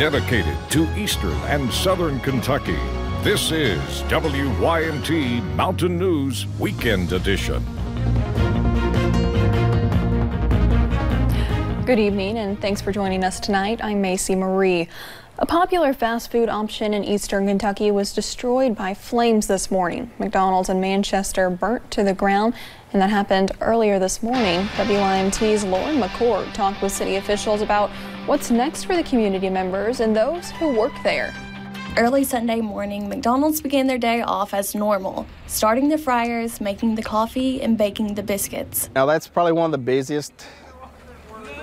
dedicated to eastern and southern Kentucky. This is WYMT Mountain News Weekend Edition. Good evening and thanks for joining us tonight. I'm Macy Marie. A popular fast food option in eastern Kentucky was destroyed by flames this morning. McDonald's in Manchester burnt to the ground, and that happened earlier this morning. WYMT's Lauren McCord talked with city officials about what's next for the community members and those who work there. Early Sunday morning, McDonald's began their day off as normal, starting the fryers, making the coffee, and baking the biscuits. Now that's probably one of the busiest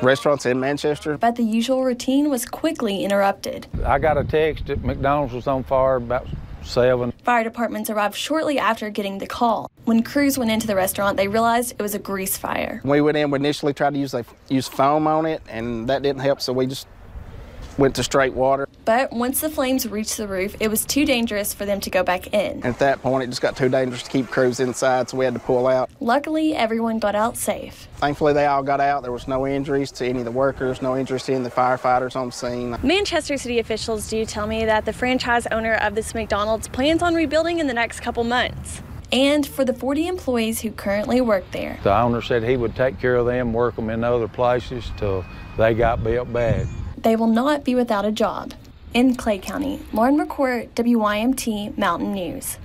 restaurants in Manchester. But the usual routine was quickly interrupted. I got a text that McDonald's was on fire about 7. Fire departments arrived shortly after getting the call. When crews went into the restaurant, they realized it was a grease fire. When we went in, we initially tried to use foam on it, and that didn't help, so we just went to straight water. But once the flames reached the roof, it was too dangerous for them to go back in. And at that point, it just got too dangerous to keep crews inside, so we had to pull out. Luckily, everyone got out safe. Thankfully, they all got out. There was no injuries to any of the workers, no injuries to any of the firefighters on scene. Manchester city officials do tell me that the franchise owner of this McDonald's plans on rebuilding in the next couple months. And for the 40 employees who currently work there, The owner said he would take care of them, work them in other places till they got built bad. they will not be without a job. In Clay County, Lauren McCourt, WYMT Mountain News.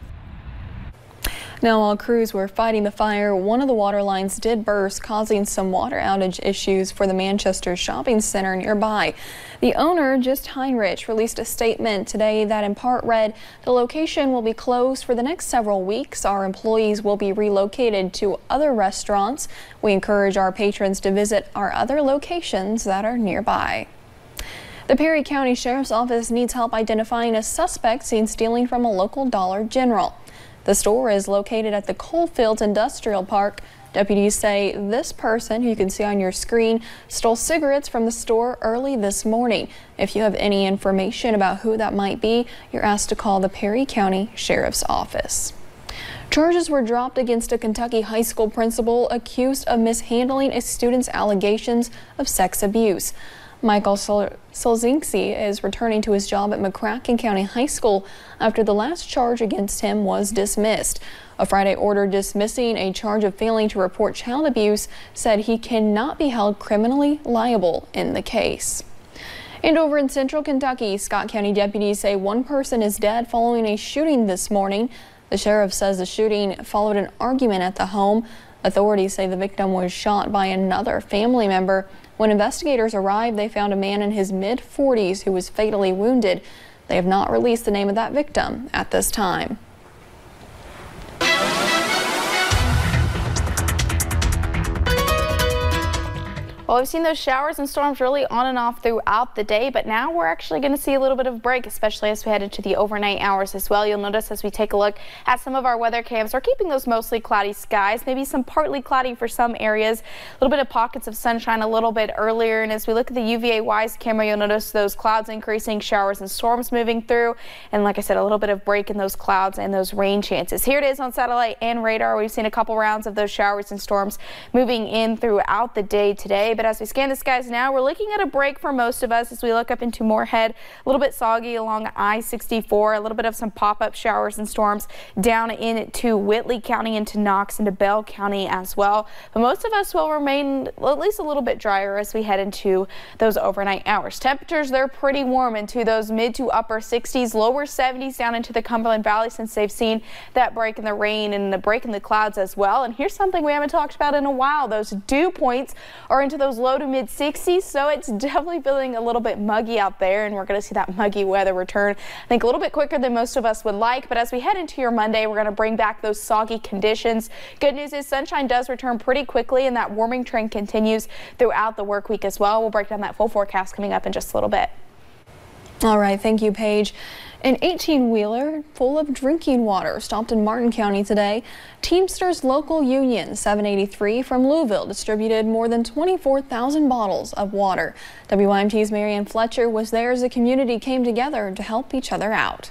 Now, while crews were fighting the fire, one of the water lines did burst, causing some water outage issues for the Manchester Shopping Center nearby. The owner, Just Heinrich, released a statement today that in part read, "The location will be closed for the next several weeks. Our employees will be relocated to other restaurants. We encourage our patrons to visit our other locations that are nearby." The Perry County Sheriff's Office needs help identifying a suspect seen stealing from a local Dollar General. The store is located at the Coalfields Industrial Park. Deputies say this person, who you can see on your screen, stole cigarettes from the store early this morning. If you have any information about who that might be, you're asked to call the Perry County Sheriff's Office. Charges were dropped against a Kentucky high school principal accused of mishandling a student's allegations of sex abuse. Michael Solzinski is returning to his job at McCracken County High School after the last charge against him was dismissed. A Friday order dismissing a charge of failing to report child abuse said he cannot be held criminally liable in the case. And over in central Kentucky, Scott County deputies say one person is dead following a shooting this morning. The sheriff says the shooting followed an argument at the home. Authorities say the victim was shot by another family member. When investigators arrived, they found a man in his mid-40s who was fatally wounded. They have not released the name of that victim at this time. Well, we've seen those showers and storms really on and off throughout the day, but now we're actually going to see a little bit of a break, especially as we head into the overnight hours as well. You'll notice as we take a look at some of our weather cams, we're keeping those mostly cloudy skies, maybe some partly cloudy for some areas, a little bit of pockets of sunshine a little bit earlier. And as we look at the UVA WISE camera, you'll notice those clouds increasing, showers and storms moving through. And like I said, a little bit of break in those clouds and those rain chances. Here it is on satellite and radar. We've seen a couple rounds of those showers and storms moving in throughout the day today. But as we scan the skies now, we're looking at a break for most of us as we look up into Moorhead. A little bit soggy along I-64, a little bit of some pop-up showers and storms down into Whitley County, into Knox, into Bell County as well. But most of us will remain at least a little bit drier as we head into those overnight hours. Temperatures, they're pretty warm into those mid to upper 60s, lower 70s down into the Cumberland Valley since they've seen that break in the rain and the break in the clouds as well. And here's something we haven't talked about in a while. Those dew points are into those low to mid 60s, so it's definitely feeling a little bit muggy out there, and we're going to see that muggy weather return, I think, a little bit quicker than most of us would like. But as we head into your Monday, we're going to bring back those soggy conditions. Good news is sunshine does return pretty quickly, and that warming trend continues throughout the work week as well. We'll break down that full forecast coming up in just a little bit. All right, thank you, Paige. An 18-wheeler full of drinking water stopped in Martin County today. Teamsters Local Union 783 from Louisville distributed more than 24,000 bottles of water. WYMT's Marianne Fletcher was there as the community came together to help each other out.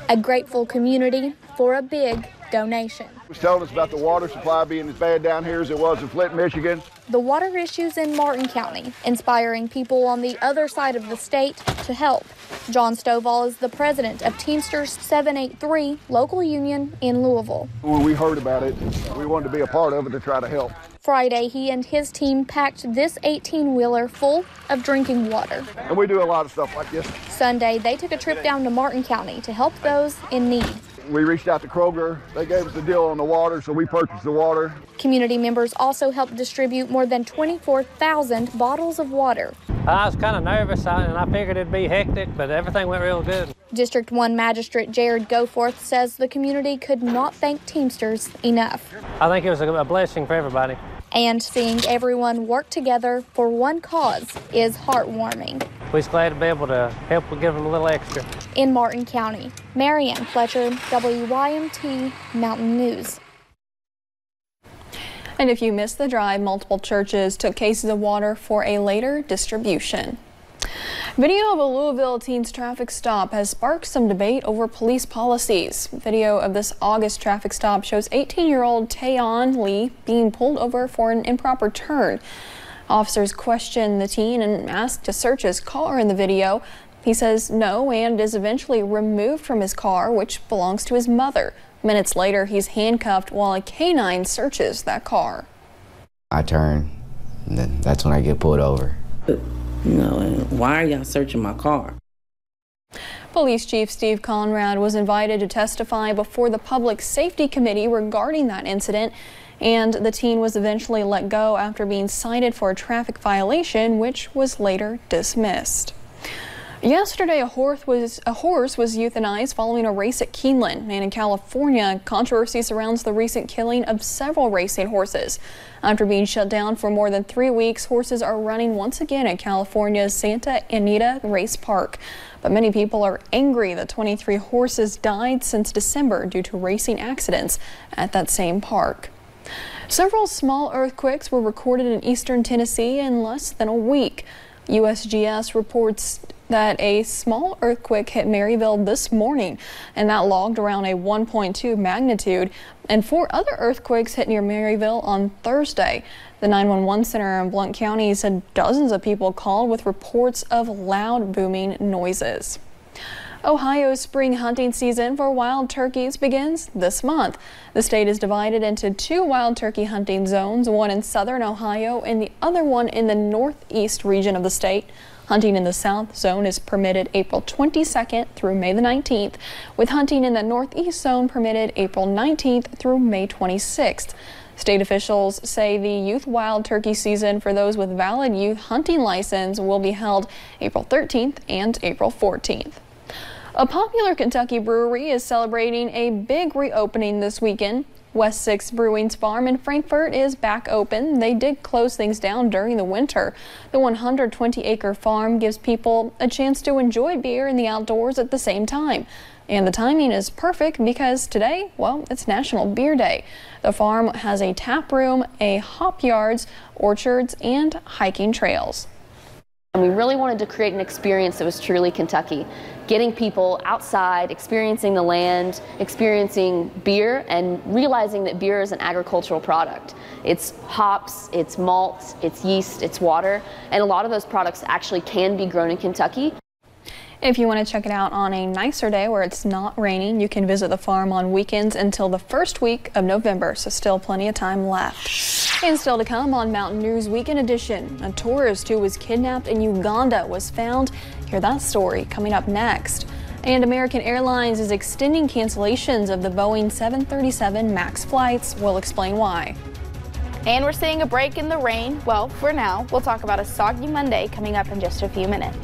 A A grateful community for a big donation. He was telling us about the water supply being as bad down here as it was in Flint, Michigan. The water issues in Martin County, inspiring people on the other side of the state to help. John Stovall is the president of Teamsters 783 local union in Louisville. When we heard about it, we wanted to be a part of it to try to help. Friday, he and his team packed this 18-wheeler full of drinking water. And we do a lot of stuff like this. Sunday, they took a trip down to Martin County to help those in need. We reached out to Kroger. They gave us the deal on the water, so we purchased the water. Community members also helped distribute more than 24,000 bottles of water. I was kind of nervous, and I figured it'd be hectic, but everything went real good. District 1 Magistrate Jared Goforth says the community could not thank Teamsters enough. I think it was a blessing for everybody. And seeing everyone work together for one cause is heartwarming. We're just glad to be able to help give them a little extra. In Martin County, Marianne Fletcher, WYMT Mountain News. And if you missed the drive, multiple churches took cases of water for a later distribution. Video of a Louisville teen's traffic stop has sparked some debate over police policies. Video of this August traffic stop shows 18-year-old Taeyeon Lee being pulled over for an improper turn. Officers questioned the teen and asked to search his car in the video. He says no and is eventually removed from his car, which belongs to his mother. Minutes later, he's handcuffed while a canine searches that car. I turn, and then that's when I get pulled over. Why are y'all searching my car? Police Chief Steve Conrad was invited to testify before the Public Safety Committee regarding that incident, and the teen was eventually let go after being cited for a traffic violation, which was later dismissed. Yesterday, a horse was euthanized following a race at Keeneland. And in California, controversy surrounds the recent killing of several racing horses. After being shut down for more than 3 weeks, horses are running once again at California's Santa Anita Race Park. But many people are angry that 23 horses died since December due to racing accidents at that same park. Several small earthquakes were recorded in eastern Tennessee in less than a week. USGS reports that a small earthquake hit Maryville this morning, and that logged around a 1.2 magnitude, and 4 other earthquakes hit near Maryville on Thursday. The 911 center in Blount County said dozens of people called with reports of loud booming noises. Ohio's spring hunting season for wild turkeys begins this month. The state is divided into 2 wild turkey hunting zones, one in southern Ohio and the other one in the northeast region of the state. Hunting in the south zone is permitted April 22nd through May the 19th, with hunting in the northeast zone permitted April 19th through May 26th. State officials say the youth wild turkey season for those with valid youth hunting license will be held April 13th and April 14th. A popular Kentucky brewery is celebrating a big reopening this weekend. West 6 Brewing's farm in Frankfort is back open. They did close things down during the winter. The 120-acre farm gives people a chance to enjoy beer in the outdoors at the same time. And the timing is perfect because today, well, it's National Beer Day. The farm has a tap room, a hop yards, orchards, and hiking trails. And we really wanted to create an experience that was truly Kentucky, getting people outside, experiencing the land, experiencing beer, and realizing that beer is an agricultural product. It's hops, it's malts, it's yeast, it's water, and a lot of those products actually can be grown in Kentucky. If you want to check it out on a nicer day where it's not raining, you can visit the farm on weekends until the first week of November, so still plenty of time left. And still to come on Mountain News Weekend Edition, a tourist who was kidnapped in Uganda was found. Hear that story coming up next. And American Airlines is extending cancellations of the Boeing 737 MAX flights. We'll explain why. And we're seeing a break in the rain. Well, for now, we'll talk about a soggy Monday coming up in just a few minutes.